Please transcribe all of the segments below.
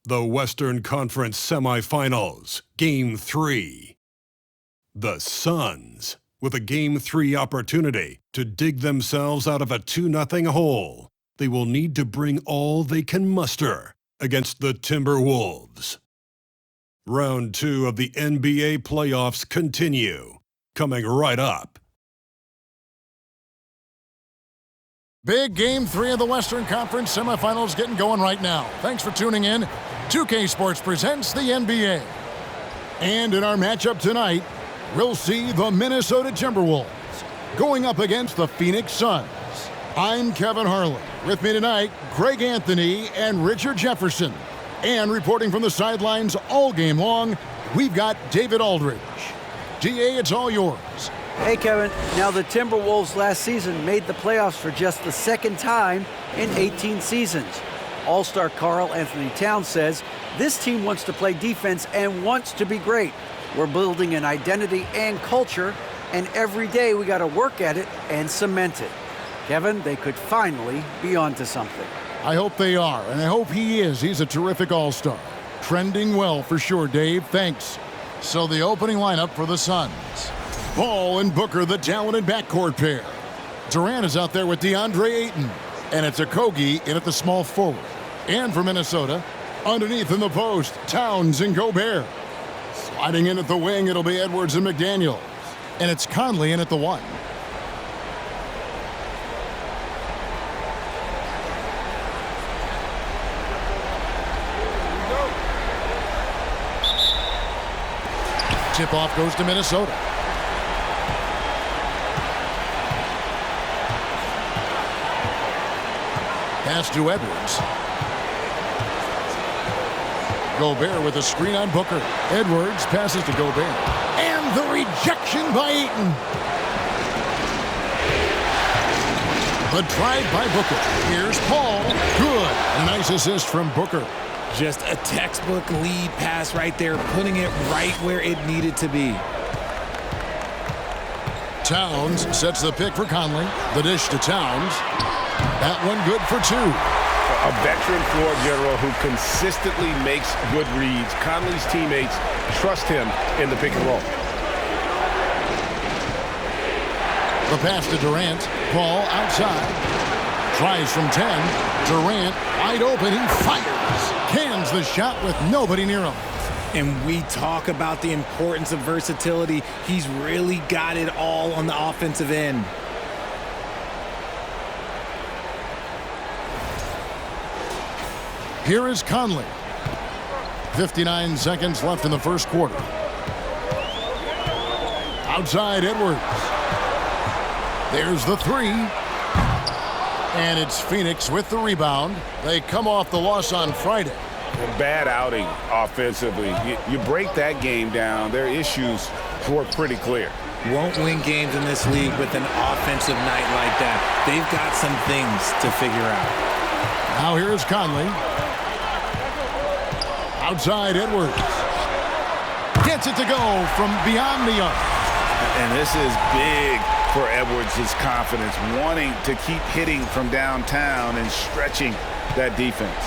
The Western Conference Semifinals, Game 3. The Suns, with a Game 3 opportunity to dig themselves out of a 2-0 hole. They will need to bring all they can muster against the Timberwolves. Round 2 of the NBA playoffs continue, coming right up. Big Game 3 of the Western Conference Semifinals getting going right now. Thanks for tuning in. 2K Sports presents the NBA. And in our matchup tonight, we'll see the Minnesota Timberwolves going up against the Phoenix Suns. I'm Kevin Harlan. With me tonight, Greg Anthony and Richard Jefferson. And reporting from the sidelines all game long, we've got David Aldridge. DA, it's all yours. Hey, Kevin. Now, the Timberwolves last season made the playoffs for just the second time in 18 seasons. All-star Karl Anthony Towns says this team wants to play defense and wants to be great. We're building an identity and culture, and every day we got to work at it and cement it. Kevin, they could finally be onto something. I hope they are, and I hope he is. He's a terrific all-star. Trending well for sure, Dave. Thanks. So the opening lineup for the Suns. Ball and Booker, the talented backcourt pair. Durant is out there with DeAndre Ayton, and it's Okogie in at the small forward. And for Minnesota, underneath in the post, Towns and Gobert. Sliding in at the wing, it'll be Edwards and McDaniels. And it's Conley in at the 1. Tip-off goes to Minnesota. Pass to Edwards. Gobert with a screen on Booker. Edwards passes to Gobert. And the rejection by Ayton. The drive by Booker. Here's Paul. Good. A nice assist from Booker. Just a textbook lead pass right there, putting it right where it needed to be. Towns sets the pick for Conley. The dish to Towns. That one good for 2. A veteran floor general who consistently makes good reads. Conley's teammates trust him in the pick and roll. The pass to Durant. Ball outside. Tries from 10. Durant wide open. He fires. Cans the shot with nobody near him. And we talk about the importance of versatility. He's really got it all on the offensive end. Here is Conley. 59 seconds left in the first quarter. Outside Edwards. There's the 3. And it's Phoenix with the rebound. They come off the loss on Friday. A bad outing offensively. You break that game down, their issues were pretty clear. Won't win games in this league with an offensive night like that. They've got some things to figure out. Now here's Conley. Outside Edwards. Gets it to go from beyond the arc. And this is big for Edwards' confidence, wanting to keep hitting from downtown and stretching that defense.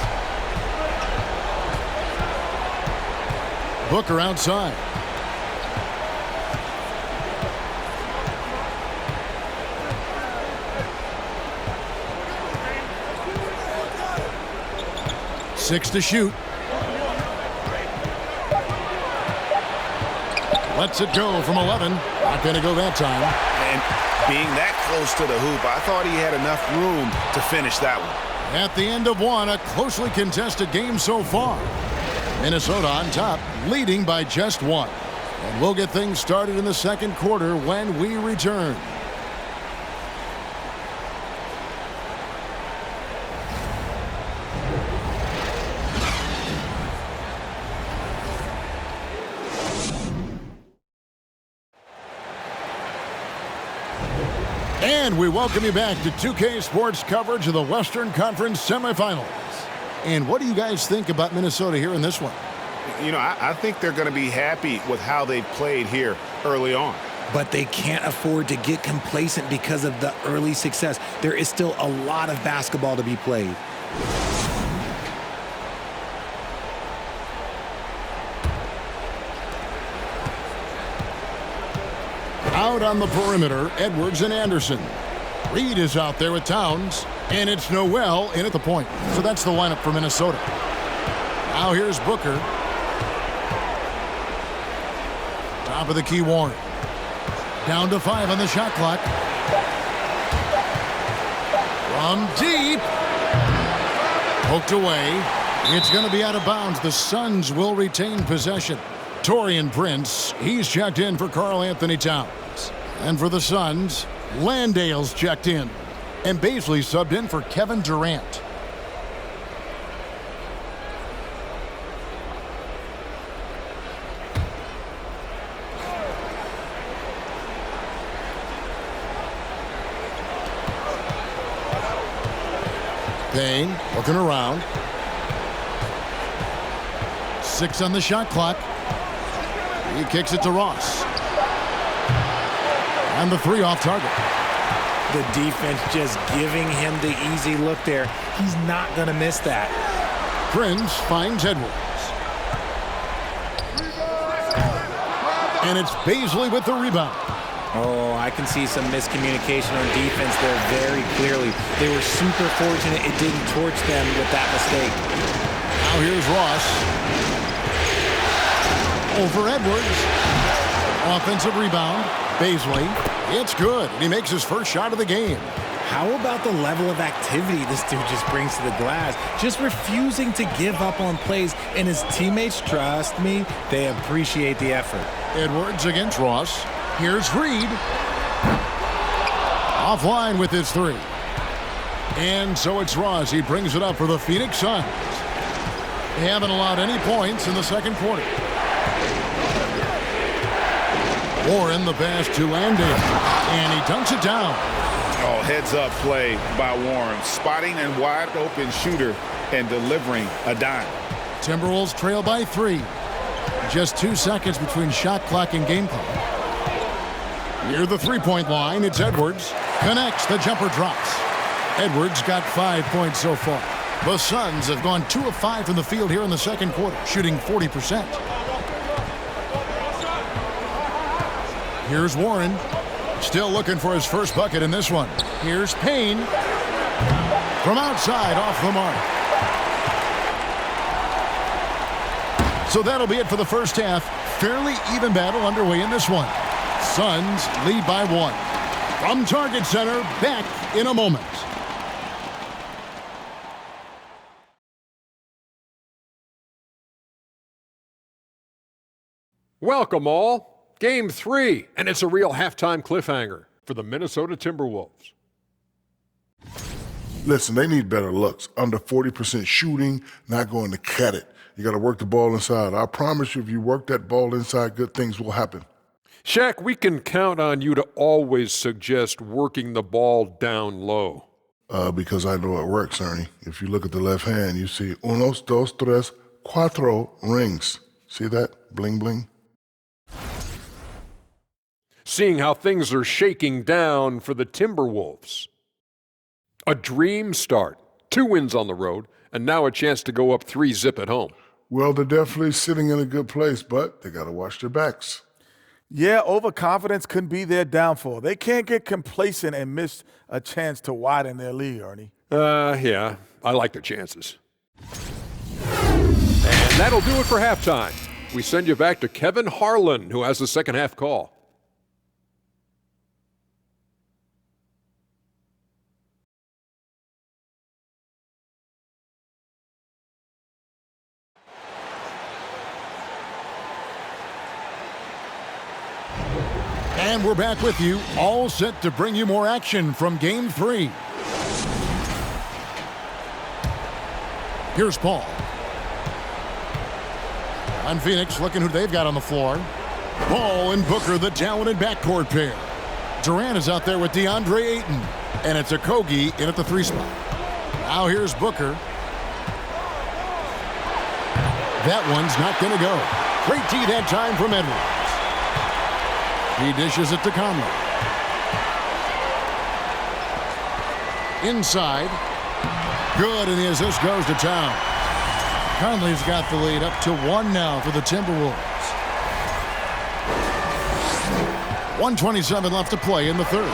Booker outside. Six to shoot. Lets it go from 11. Not going to go that time. And being that close to the hoop, I thought he had enough room to finish that one. At the end of one, a closely contested game so far. Minnesota on top, leading by just 1. And we'll get things started in the second quarter when we return. And we welcome you back to 2K Sports coverage of the Western Conference Semifinals. And what do you guys think about Minnesota here in this one? You know, I think they're going to be happy with how they've played here early on. But they can't afford to get complacent because of the early success. There is still a lot of basketball to be played. Out on the perimeter, Edwards and Anderson. Reed is out there with Towns, and it's Noel in at the point. So that's the lineup for Minnesota. Now here's Booker. Top of the key, Warren. Down to 5 on the shot clock. From deep. Poked away. It's going to be out of bounds. The Suns will retain possession. Taurean Prince, he's checked in for Karl Anthony Towns. And for the Suns, Landale's checked in. And Baisley subbed in for Kevin Durant. Payne looking around. 6 on the shot clock. He kicks it to Ross. And the 3 off target. The defense just giving him the easy look there. He's not going to miss that. Prince finds Edwards. And it's Baisley with the rebound. Oh, I can see some miscommunication on defense there very clearly. They were super fortunate it didn't torch them with that mistake. Now here's Ross. Over Edwards. Offensive rebound. Baisley. It's good. And he makes his first shot of the game. How about the level of activity this dude just brings to the glass? Just refusing to give up on plays. And his teammates, trust me, they appreciate the effort. Edwards against Ross. Here's Reed. Offline with his 3. And so it's Ross. He brings it up for the Phoenix Suns. They haven't allowed any points in the second quarter. Warren the pass to Landale. And he dunks it down. Oh, heads-up play by Warren. Spotting a wide-open shooter and delivering a dime. Timberwolves trail by 3. Just 2 seconds between shot clock and game clock. Near the three-point line, it's Edwards. Connects, the jumper drops. Edwards got 5 points so far. The Suns have gone 2 of 5 from the field here in the second quarter, shooting 40%. Here's Warren. Still looking for his first bucket in this one. Here's Payne. From outside, off the mark. So that'll be it for the first half. Fairly even battle underway in this one. Suns lead by 1. From Target Center, back in a moment. Welcome all. Game 3, and it's a real halftime cliffhanger for the Minnesota Timberwolves. Listen, they need better looks. Under 40% shooting, not going to cut it. You got to work the ball inside. I promise you, if you work that ball inside, good things will happen. Shaq, we can count on you to always suggest working the ball down low. Because I know it works, Ernie. If you look at the left hand, you see unos, dos, tres, cuatro rings. See that? Bling, bling. Seeing how things are shaking down for the Timberwolves. A dream start. 2 wins on the road, and now a chance to go up 3-zip at home. Well, they're definitely sitting in a good place, but they got to watch their backs. Yeah, overconfidence can be their downfall. They can't get complacent and miss a chance to widen their lead, Ernie. Yeah, I like their chances. And that'll do it for halftime. We send you back to Kevin Harlan, who has the second half call. And we're back with you, all set to bring you more action from Game 3. Here's Paul. And Phoenix looking who they've got on the floor. Paul and Booker, the talented backcourt pair. Durant is out there with DeAndre Ayton. And it's Okogie in at the 3 spot. Now here's Booker. That one's not going to go. Great D that time from Edwards. He dishes it to Conley. Inside. Good, and the assist goes to Towns. Conley's got the lead up to 1 now for the Timberwolves. 1:27 left to play in the third.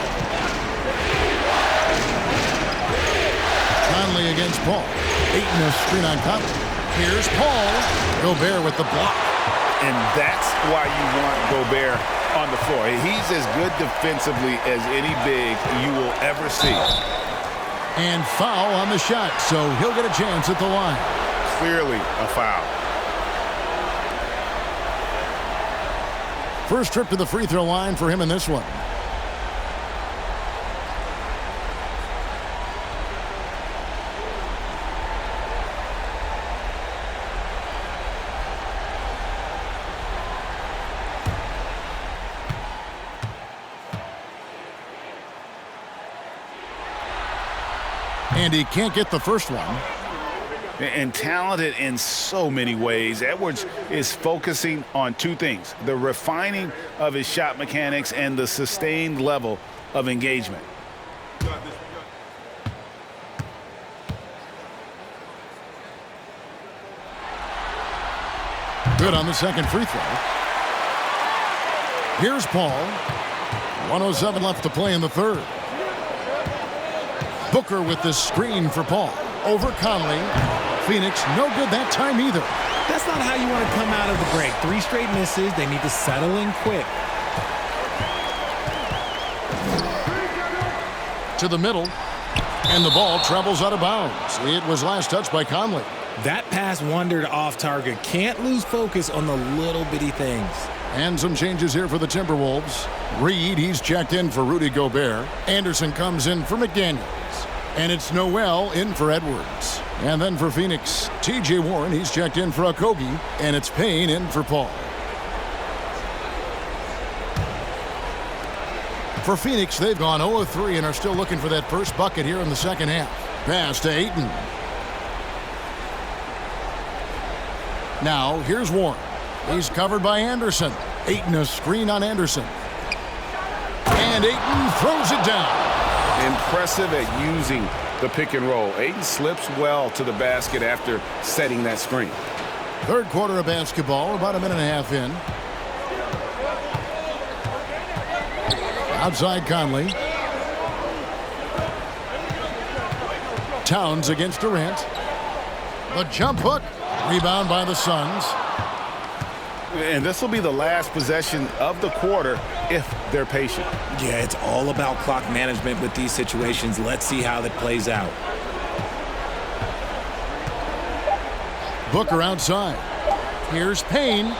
Conley against Paul. Ayton a screen on Conley. Here's Paul. Gobert with the block. And that's why you want Gobert on the floor. He's as good defensively as any big you will ever see. And foul on the shot, so he'll get a chance at the line. Clearly a foul. First trip to the free throw line for him in this one. And he can't get the first one. And talented in so many ways. Edwards is focusing on two things: the refining of his shot mechanics and the sustained level of engagement. Good on the second free throw. Here's Paul. 1:07 left to play in the third. Booker with the screen for Paul. Over Conley. Phoenix, no good that time either. That's not how you want to come out of the break. 3 straight misses. They need to settle in quick. To the middle. And the ball travels out of bounds. It was last touched by Conley. That pass wandered off target. Can't lose focus on the little bitty things. And some changes here for the Timberwolves. Reed, he's checked in for Rudy Gobert. Anderson comes in for McDaniels. And it's Noel in for Edwards. And then for Phoenix, T.J. Warren, he's checked in for Okogie. And it's Payne in for Paul. For Phoenix, they've gone 0 of 3 and are still looking for that first bucket here in the second half. Pass to Ayton. Now, here's Warren. He's covered by Anderson. Ayton a screen on Anderson. And Ayton throws it down. Impressive at using the pick and roll. Ayton slips well to the basket after setting that screen. Third quarter of basketball, about a minute and a half in. Outside Conley. Towns against Durant. The jump hook. Rebound by the Suns. And this will be the last possession of the quarter if they're patient. Yeah, it's all about clock management with these situations. Let's see how that plays out. Booker outside. Here's Payne.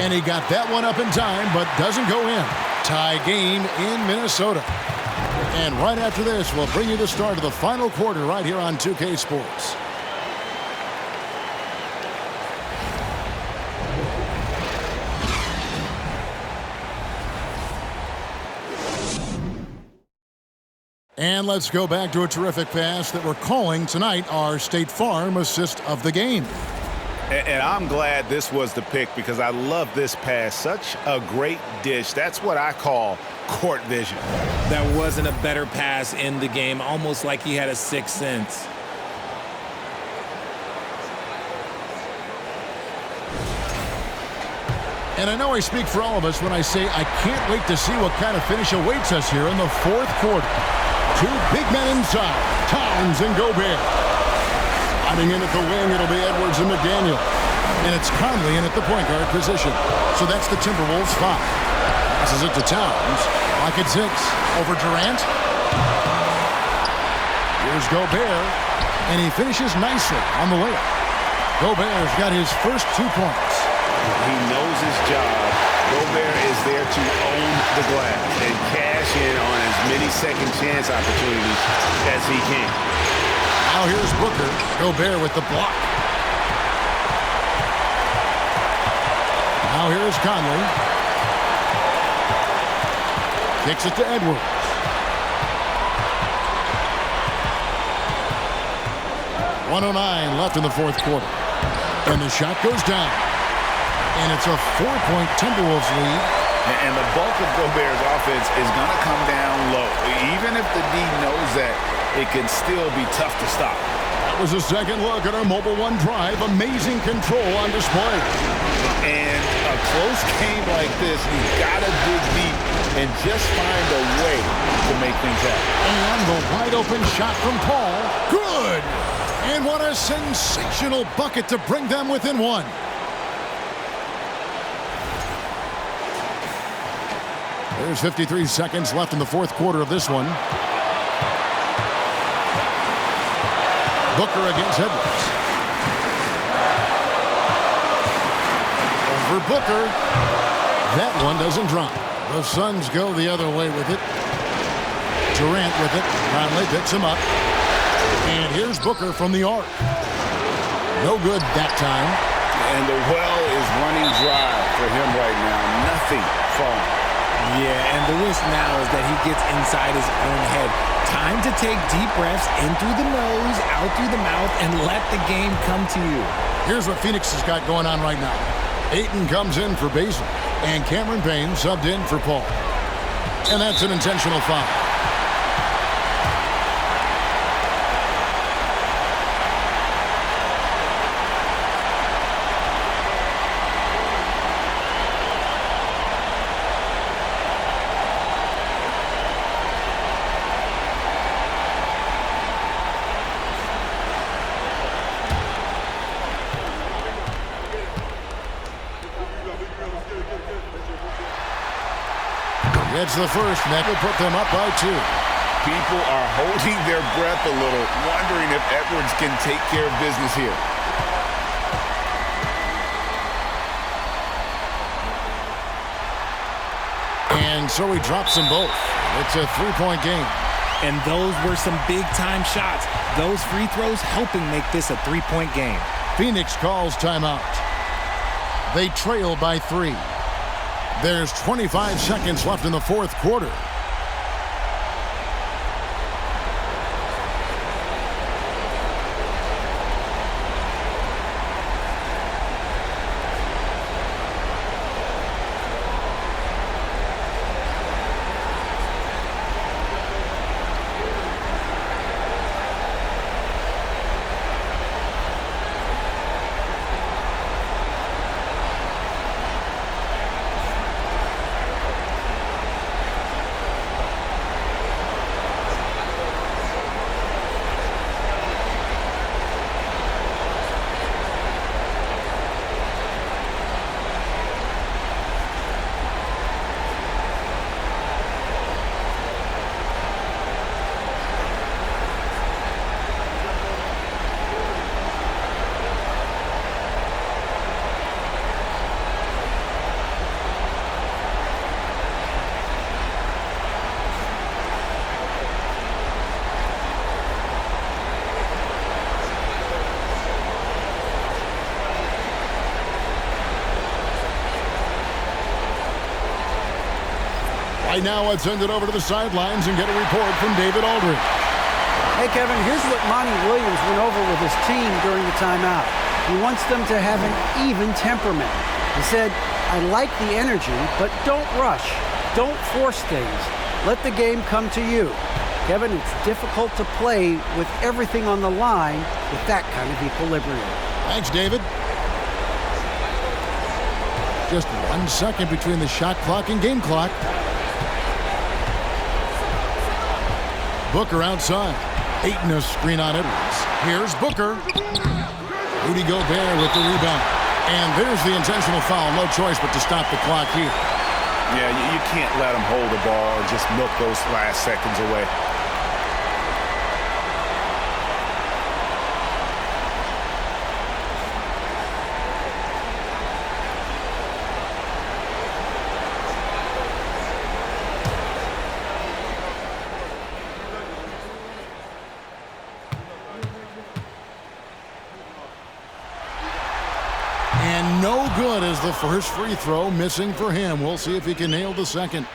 And he got that one up in time, but doesn't go in. Tie game in Minnesota. And right after this, we'll bring you the start of the final quarter right here on 2K Sports. And let's go back to a terrific pass that we're calling tonight our State Farm assist of the game. And I'm glad this was the pick because I love this pass. Such a great dish. That's what I call court vision. That wasn't a better pass in the game, almost like he had a sixth sense. And I know I speak for all of us when I say I can't wait to see what kind of finish awaits us here in the fourth quarter. 2 big men inside, Towns and Gobert. Hiding in at the wing, it'll be Edwards and McDaniel. And it's Conley in at the point guard position. So that's the Timberwolves 5. Passes it to Towns. Pocket 6. Over Durant. Here's Gobert. And he finishes nicely on the layup. Gobert's got his first 2 points. He knows his job. Gobert is there to own the glass and cash in on as many second chance opportunities as he can. Now here's Booker. Gobert with the block. Now here's Conley. Kicks it to Edwards. .109 left in the fourth quarter. And the shot goes down. And it's a 4-point Timberwolves lead. And the bulk of Gobert's offense is going to come down low. Even if the D knows that, it can still be tough to stop. was a second look at our Mobile One drive. Amazing control on display. And a close game like this, you've got to dig deep and just find a way to make things happen. And the wide open shot from Paul. Good! And what a sensational bucket to bring them within one. There's 53 seconds left in the fourth quarter of this one. Booker against Edwards. Over Booker. That one doesn't drop. The Suns go the other way with it. Durant with it. Conley picks him up. And here's Booker from the arc. No good that time. And the well is running dry for him right now. Nothing falling. Yeah, and the risk now is that he gets inside his own head. Time to take deep breaths in through the nose, out through the mouth, and let the game come to you. Here's what Phoenix has got going on right now. Ayton comes in for Basil, and Cameron Payne subbed in for Paul. And that's an intentional foul. It's the first, and that will put them up by 2. People are holding their breath a little, wondering if Edwards can take care of business here. And so he drops them both. It's a 3-point game. And those were some big-time shots. Those free throws helping make this a 3-point game. Phoenix calls timeout. They trail by 3. There's 25 seconds left in the fourth quarter. Right now, let's send it over to the sidelines and get a report from David Aldridge. Hey, Kevin, here's what Monty Williams went over with his team during the timeout. He wants them to have an even temperament. He said, I like the energy, but don't rush. Don't force things. Let the game come to you. Kevin, it's difficult to play with everything on the line with that kind of equilibrium. Thanks, David. Just 1 second between the shot clock and game clock. Booker outside. Ayton a screen on Edwards. Here's Booker. Rudy Gobert with the rebound. And there's the intentional foul. No choice but to stop the clock here. Yeah, you can't let them hold the ball and just milk those last seconds away. And no good as the first free throw missing for him. We'll see if he can nail the second.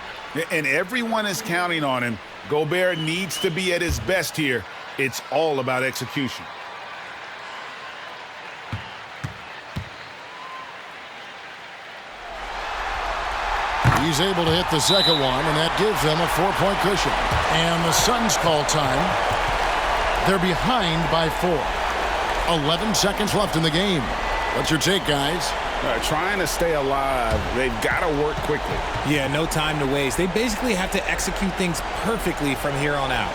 And everyone is counting on him. Gobert needs to be at his best here. It's all about execution. He's able to hit the second one, and that gives them a 4-point cushion. And the Suns call time. They're behind by 4. 11 seconds left in the game. What's your take, guys? Trying to stay alive. They've got to work quickly. Yeah, no time to waste. They basically have to execute things perfectly from here on out.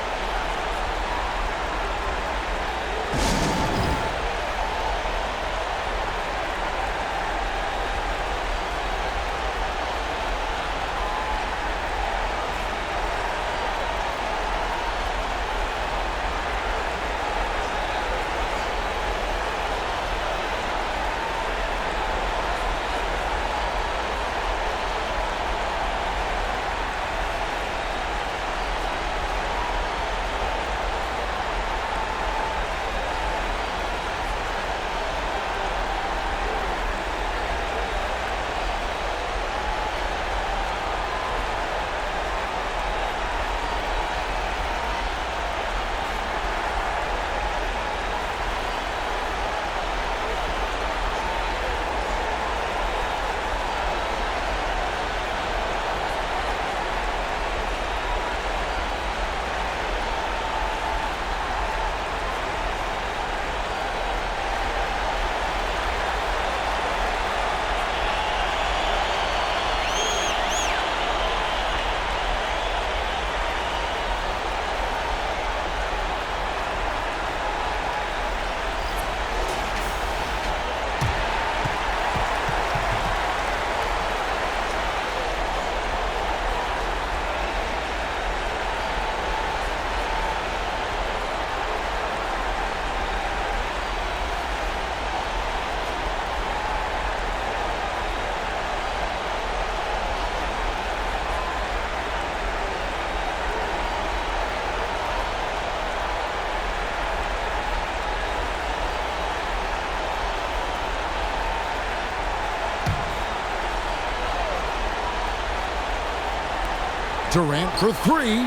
Durant for three.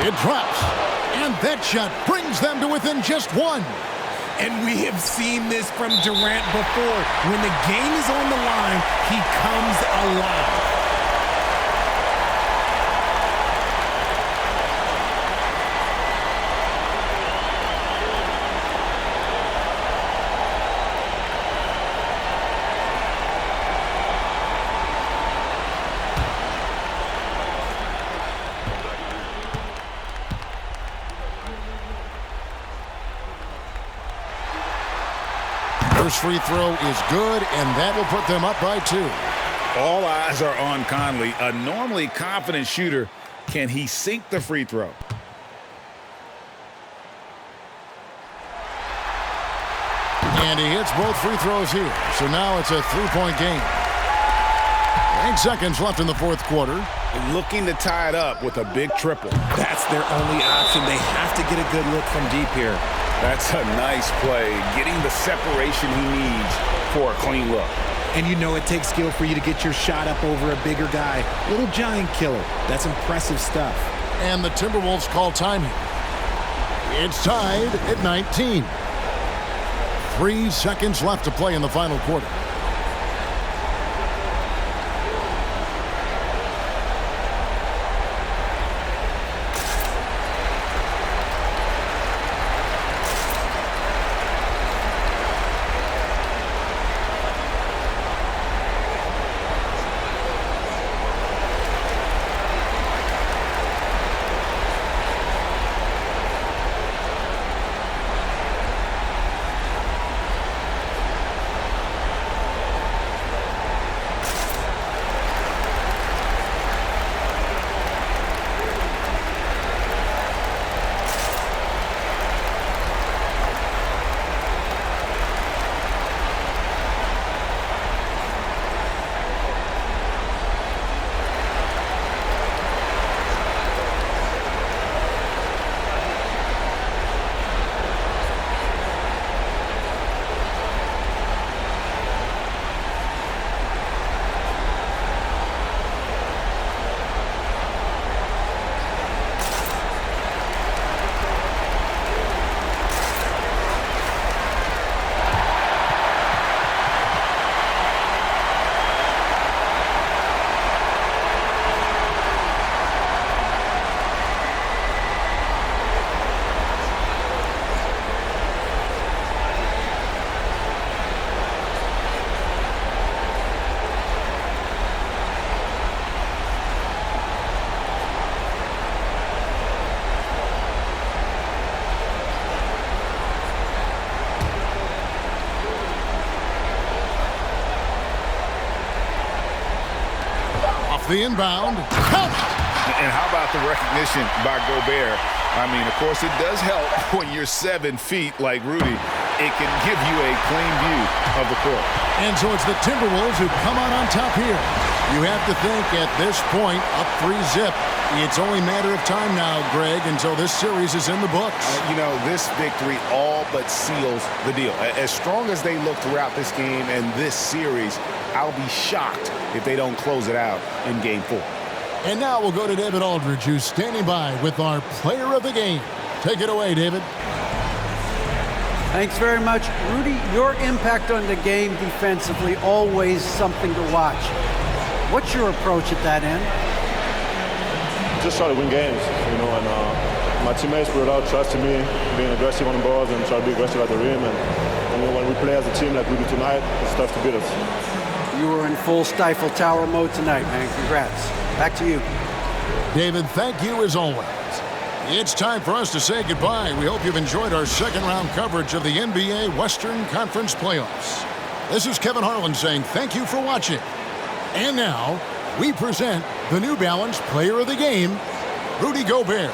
It drops. And that shot brings them to within just one. And we have seen this from Durant before. When the game is on the line, he comes alive. First free throw is good, and that will put them up by 2. All eyes are on Conley, a normally confident shooter. Can he sink the free throw? And he hits both free throws here. So now it's a 3-point game. 8 seconds left in the fourth quarter. Looking to tie it up with a big triple. That's their only option. They have to get a good look from deep here. That's a nice play, getting the separation he needs for a clean look. And you know it takes skill for you to get your shot up over a bigger guy. Little giant killer. That's impressive stuff. And the Timberwolves call time here. It's tied at 19. 3 seconds left to play in the final quarter. the inbound. Count. And how about the recognition by Gobert? I mean, of course, it does help when you're 7 feet like Rudy. It can give you a clean view of the court. And so it's the Timberwolves who come out on top here. You have to think at this point, up 3-zip. It's only a matter of time now, Greg, until this series is in the books. This victory all but seals the deal. As strong as they look throughout this game and this series, I'll be shocked if they don't close it out in Game 4. And now we'll go to David Aldridge, who's standing by with our player of the game. Take it away, David. Thanks very much. Rudy, your impact on the game defensively, always something to watch. What's your approach at that end? Just try to win games, and my teammates brought out trusting me, being aggressive on the balls and try to be aggressive at the rim. And when we play as a team like we do tonight, it's tough to beat us. You were in full Stifle Tower mode tonight, man. Congrats. Back to you. David, thank you as always. It's time for us to say goodbye. We hope you've enjoyed our second-round coverage of the NBA Western Conference Playoffs. This is Kevin Harlan saying thank you for watching. And now, we present the New Balance Player of the Game, Rudy Gobert.